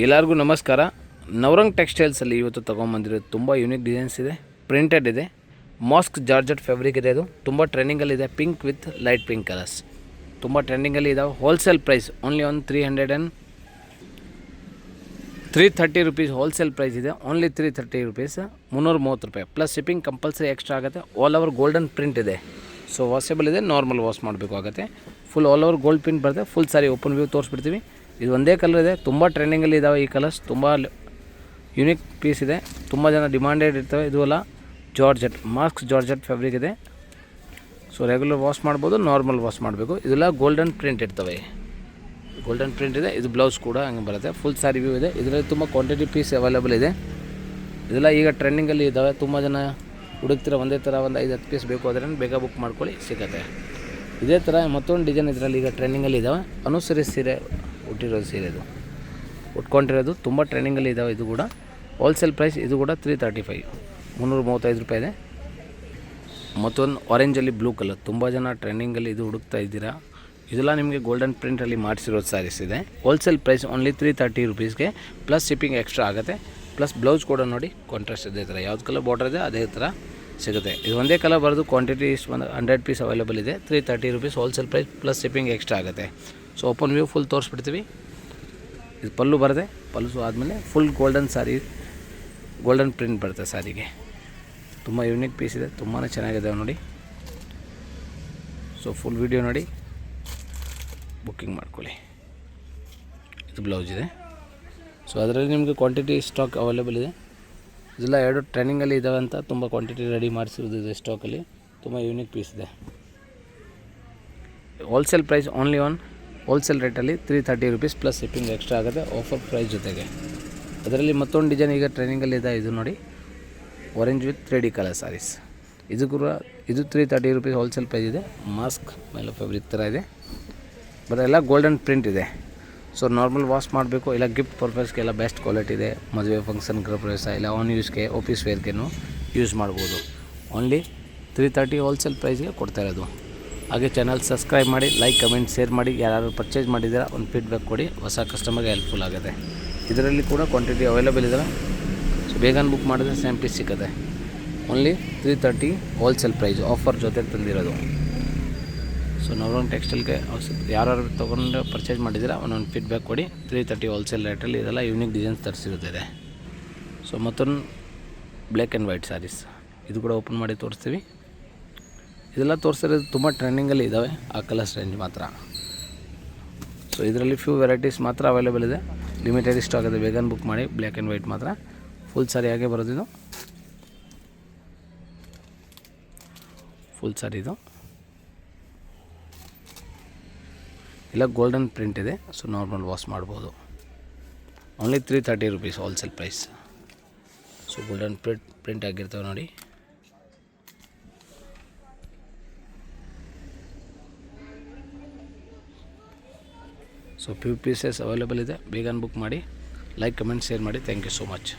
ಎಲ್ಲರಿಗೂ ನಮಸ್ಕಾರ. ನವರಂಗ್ ಟೆಕ್ಸ್ಟೈಲ್ಸಲ್ಲಿ ಇವತ್ತು ತೊಗೊಂಬಂದಿರೋದು ತುಂಬ ಯೂನಿಕ್ ಡಿಸೈನ್ಸ್ ಇದೆ, ಪ್ರಿಂಟೆಡ್ ಇದೆ, ಮಾಸ್ಕ್ ಜಾರ್ಜೆಟ್ ಫ್ಯಾಬ್ರಿಕ್ ಇದೆ. ಇದು ತುಂಬ ಟ್ರೆಂಡಿಂಗಲ್ಲಿದೆ. Pink with light pink colours ತುಂಬ ಟ್ರೆಂಡಿಂಗಲ್ಲಿ ಇದಾವೆ. ಹೋಲ್ಸೇಲ್ ಪ್ರೈಸ್ ಓನ್ಲಿ ಒಂದು 330 ರುಪೀಸ್ ಹೋಲ್ಸೇಲ್ ಪ್ರೈಸ್ ಇದೆ. ಓನ್ಲಿ 330 ರುಪೀಸ್, 330 ರೂಪಾಯಿ ಪ್ಲಸ್ ಶಿಪ್ಪಿಂಗ್ ಕಂಪಲ್ಸರಿ ಎಕ್ಸ್ಟ್ರಾ ಆಗುತ್ತೆ. ಆಲ್ ಓವರ್ ಗೋಲ್ಡನ್ ಪ್ರಿಂಟ್ ಇದೆ. ಸೊ ವಾಷೇಬಲ್ ಇದೆ, ನಾರ್ಮಲ್ ವಾಶ್ ಮಾಡಬೇಕು ಆಗುತ್ತೆ. Full all over gold print ಬರುತ್ತೆ. ಫುಲ್ ಸಾರಿ ಓಪನ್ ವ್ಯೂ ತೋರಿಸ್ಬಿಡ್ತೀವಿ. ಇದು ಒಂದೇ ಕಲರ್ ಇದೆ, ತುಂಬ ಟ್ರೆಂಡಿಂಗಲ್ಲಿ ಇದ್ದಾವೆ ಈ ಕಲರ್ಸ್. ತುಂಬ ಯೂನಿಕ್ ಪೀಸ್ ಇದೆ, ತುಂಬ ಜನ ಡಿಮಾಂಡೆಡ್ ಇರ್ತವೆ. ಇದು ಅಲ್ಲ ಜಾರ್ಜೆಟ್, ಮಾಸ್ಕ್ ಜಾರ್ಜೆಟ್ ಫ್ಯಾಬ್ರಿಕ್ ಇದೆ. ಸೊ ರೆಗ್ಯುಲರ್ ವಾಶ್ ಮಾಡ್ಬೋದು, ನಾರ್ಮಲ್ ವಾಶ್ ಮಾಡಬೇಕು. ಇದೆಲ್ಲ ಗೋಲ್ಡನ್ ಪ್ರಿಂಟ್ ಇರ್ತವೆ, ಗೋಲ್ಡನ್ ಪ್ರಿಂಟ್ ಇದೆ. ಇದು ಬ್ಲೌಸ್ ಕೂಡ ಹಂಗೆ ಬರುತ್ತೆ. ಫುಲ್ ಸಾರಿ ವ್ಯೂ ಇದೆ. ಇದರಲ್ಲಿ ತುಂಬ ಕ್ವಾಂಟಿಟಿ ಪೀಸ್ ಅವೈಲೇಬಲ್ ಇದೆ. ಇದೆಲ್ಲ ಈಗ ಟ್ರೆಂಡಿಂಗಲ್ಲಿ ಇದ್ದಾವೆ. ತುಂಬ ಜನ ಹುಡುಕ್ತಿರ ಒಂದೇ ಥರ ಒಂದು 5-10 ಪೀಸ್ ಬೇಕು ಆದರೆ ಬೇಗ ಬುಕ್ ಮಾಡ್ಕೊಳ್ಳಿ, ಸಿಗುತ್ತೆ. ಇದೇ ಥರ ಮತ್ತೊಂದು ಡಿಸೈನ್ ಇದರಲ್ಲಿ ಈಗ ಟ್ರೆಂಡಿಂಗಲ್ಲಿ ಇದ್ದಾವೆ. ಅನುಸರಿ ಸೀರೆ ಹುಟ್ಟಿರೋದು ಸೀರೆ, ಇದು ಉಟ್ಕೊಂಡಿರೋದು ತುಂಬ ಟ್ರೆಂಡಿಂಗಲ್ಲಿ ಇದ್ದಾವೆ. ಇದು ಕೂಡ ಹೋಲ್ಸೇಲ್ ಪ್ರೈಸ್, ಇದು ಕೂಡ 335, 335 ರೂಪಾಯಿ ಇದೆ. ಮತ್ತೊಂದು ಆರೆಂಜಲ್ಲಿ ಬ್ಲೂ ಕಲರ್, ತುಂಬ ಜನ ಟ್ರೆಂಡಿಂಗಲ್ಲಿ ಇದು ಹುಡುಕ್ತಾ ಇದ್ದೀರಾ. ಇದೆಲ್ಲ ನಿಮಗೆ ಗೋಲ್ಡನ್ ಪ್ರಿಂಟಲ್ಲಿ ಮಾಡಿಸಿರೋದು ಸ್ಯಾರೀಸ್ ಇದೆ. ಹೋಲ್ಸೇಲ್ ಪ್ರೈಸ್ ಓನ್ಲಿ 330 ರುಪೀಸ್ಗೆ ಪ್ಲಸ್ ಶಿಪ್ಪಿಂಗ್ ಎಕ್ಸ್ಟ್ರಾ ಆಗುತ್ತೆ. ಪ್ಲಸ್ ಬ್ಲೌಸ್ ಕೂಡ ನೋಡಿ ಕಾಂಟ್ರಾಸ್ಟ್ ಇದೇ ಥರ, ಯಾವ್ದು ಕಲರ್ ಬಾರ್ಡರ್ ಇದೆ ಅದೇ ಥರ ಸಿಗುತ್ತೆ. ಇದು ಒಂದೇ ಕಲರ್ ಬರೋದು. ಕ್ವಾಂಟಿಟಿ ಇಷ್ಟು ಒಂದು 100 ಪೀಸ್ ಅವೈಲೇಬಲ್ ಇದೆ. 330 rupees wholesale price plus shipping extra ಆಗುತ್ತೆ. ಸೊ ಓಪನ್ ವ್ಯೂ ಫುಲ್ ತೋರಿಸ್ಬಿಡ್ತೀವಿ. ಇದು ಪಲ್ಲು ಬರುತ್ತೆ. ಪಲ್ಲು ಆದಮೇಲೆ full golden sari, golden print ಬರುತ್ತೆ ಸಾರಿಗೆ. ತುಂಬ ಯೂನಿಕ್ ಪೀಸ್ ಇದೆ, ತುಂಬಾ ಚೆನ್ನಾಗಿದೆ ನೋಡಿ. ಸೊ ಫುಲ್ ವಿಡಿಯೋ ನೋಡಿ, ಬುಕ್ಕಿಂಗ್ ಮಾಡ್ಕೊಳ್ಳಿ. ಇದು ಬ್ಲೌಸ್ ಇದೆ. ಸೊ ಅದರಲ್ಲಿ ನಿಮಗೆ ಕ್ವಾಂಟಿಟಿ ಸ್ಟಾಕ್ ಅವೈಲೇಬಲ್ ಇದೆ. ಇದೆಲ್ಲ ಎರಡು ಟ್ರೆಂಡಿಂಗಲ್ಲಿ ಇದ್ದಾವೆ ಅಂತ ತುಂಬ ಕ್ವಾಂಟಿಟಿ ರೆಡಿ ಮಾಡಿಸಿರೋದು ಇದೆ ಸ್ಟಾಕಲ್ಲಿ. ತುಂಬ ಯೂನಿಕ್ ಪೀಸ್ ಇದೆ. ಹೋಲ್ಸೇಲ್ ಪ್ರೈಸ್ ಓನ್ಲಿ ಹೋಲ್ಸೇಲ್ ರೇಟಲ್ಲಿ 330 ರುಪೀಸ್ ಪ್ಲಸ್ ಶಿಪ್ಪಿಂಗ್ ಎಕ್ಸ್ಟ್ರಾ ಆಗುತ್ತೆ ಆಫರ್ ಪ್ರೈಸ್ ಜೊತೆಗೆ. ಅದರಲ್ಲಿ ಮತ್ತೊಂದು ಡಿಸೈನ್ ಈಗ ಟ್ರೆಂಡಿಂಗಲ್ಲಿ ಇದೆ. ಇದು ನೋಡಿ, orange with 3D colour saris. ಇದು ಕೂಡ ಇದು 330 ರುಪೀಸ್ ಹೋಲ್ಸೇಲ್ ಪ್ರೈಸ್ ಇದೆ. ಮಾಸ್ಕ್ ಮೇಲೆ ಫ್ಯಾಬ್ರಿಕ್ ಥರ ಇದೆ, ಬಟ್ ಎಲ್ಲ ಗೋಲ್ಡನ್ ಪ್ರಿಂಟ್ ಇದೆ. ಸೊ ನಾರ್ಮಲ್ ವಾಶ್ ಮಾಡಬೇಕು, ಇಲ್ಲ ಗಿಫ್ಟ್ ಪರ್ಪಸ್ಗೆಲ್ಲ ಬೆಸ್ಟ್ ಕ್ವಾಲಿಟಿ ಇದೆ. ಮದುವೆ ಫಂಕ್ಷನ್, ಗೃಹಪ್ರವೇಶ, ಇಲ್ಲ ಆನ್ ಯೂಸ್ಗೆ, ಆಫೀಸ್ ವೇರ್ಗೆನೂ ಯೂಸ್ ಮಾಡ್ಬೋದು. ಓನ್ಲಿ 330 ಹೋಲ್ಸೇಲ್ ಪ್ರೈಸ್ಗೆ ಕೊಡ್ತಾ ಇರೋದು. ಹಾಗೆ ಚಾನಲ್ ಸಬ್ಸ್ಕ್ರೈಬ್ ಮಾಡಿ, ಲೈಕ್, ಕಮೆಂಟ್, ಶೇರ್ ಮಾಡಿ. ಯಾರು ಪರ್ಚೇಸ್ ಮಾಡಿದ್ದೀರಾ ಒಂದು ಫೀಡ್ಬ್ಯಾಕ್ ಕೊಡಿ, ಹೊಸ ಕಸ್ಟಮರ್ಗೆ ಹೆಲ್ಪ್ಫುಲ್ ಆಗುತ್ತೆ. ಇದರಲ್ಲಿ ಕೂಡ ಕ್ವಾಂಟಿಟಿ ಅವೈಲೇಬಲ್ ಇದ್ದಾವೆ. ಸೊ ಬೇಗ ಬುಕ್ ಮಾಡಿದ್ರೆ ಸೇಮ್ ಪೀಸ್ ಸಿಗುತ್ತೆ. ಓನ್ಲಿ 330 ಹೋಲ್ಸೇಲ್ ಪ್ರೈಸ್ ಆಫರ್ ಜೊತೆಗೆ ತಂದಿರೋದು. ಸೊ ನವರಂಗ್ ಟೆಕ್ಸ್ಟೈಲ್ಗೆ ಯಾರು ತೊಗೊಂಡು ಪರ್ಚೇಸ್ ಮಾಡಿದ್ದೀರಾ ಒಂದೊಂದು ಫೀಡ್ಬ್ಯಾಕ್ ಕೊಡಿ. 330 ಹೋಲ್ಸೇಲ್ ರೇಟಲ್ಲಿ ಇದೆಲ್ಲ ಯೂನಿಕ್ ಡಿಸೈನ್ಸ್ ತರಿಸಿರುತ್ತದೆ. ಸೊ ಮತ್ತೊಂದು ಬ್ಲ್ಯಾಕ್ ಆ್ಯಂಡ್ ವೈಟ್ ಸ್ಯಾರೀಸ್, ಇದು ಕೂಡ ಓಪನ್ ಮಾಡಿ ತೋರಿಸ್ತೀವಿ. ಇದೆಲ್ಲ ತೋರಿಸಿರೋದು ತುಂಬ ಟ್ರೆಂಡಿಂಗಲ್ಲಿ ಇದ್ದಾವೆ ಆ ಕಲರ್ಸ್ ರೇಂಜ್ ಮಾತ್ರ. ಸೊ ಇದರಲ್ಲಿ ಫ್ಯೂ ವೆರೈಟೀಸ್ ಮಾತ್ರ ಅವೈಲೇಬಲ್ ಇದೆ, ಲಿಮಿಟೆಡ್ ಸ್ಟಾಕ್ ಇದೆ. ಬೇಗ ಬುಕ್ ಮಾಡಿ. ಬ್ಲ್ಯಾಕ್ ಆ್ಯಂಡ್ ವೈಟ್ ಮಾತ್ರ ಫುಲ್ ಸಾರಿ ಹಾಗೆ ಬರೋದು. ಇದು ಫುಲ್ ಸಾರಿ, ಇದು ಇಲ್ಲ ಗೋಲ್ಡನ್ ಪ್ರಿಂಟ್ ಇದೆ. ಸೊ ನಾರ್ಮಲ್ ವಾಶ್ ಮಾಡ್ಬೋದು. Only 330 rupees wholesale price. So golden print ಆಗಿರ್ತವೆ ನೋಡಿ. ಸೊ ಫ್ಯೂ ಪೀಸಸ್ ಅವೈಲೇಬಲ್ ಇದೆ. ಬೇಗ ಬುಕ್ ಮಾಡಿ. ಲೈಕ್, ಕಮೆಂಟ್, ಶೇರ್ ಮಾಡಿ. Thank you so much.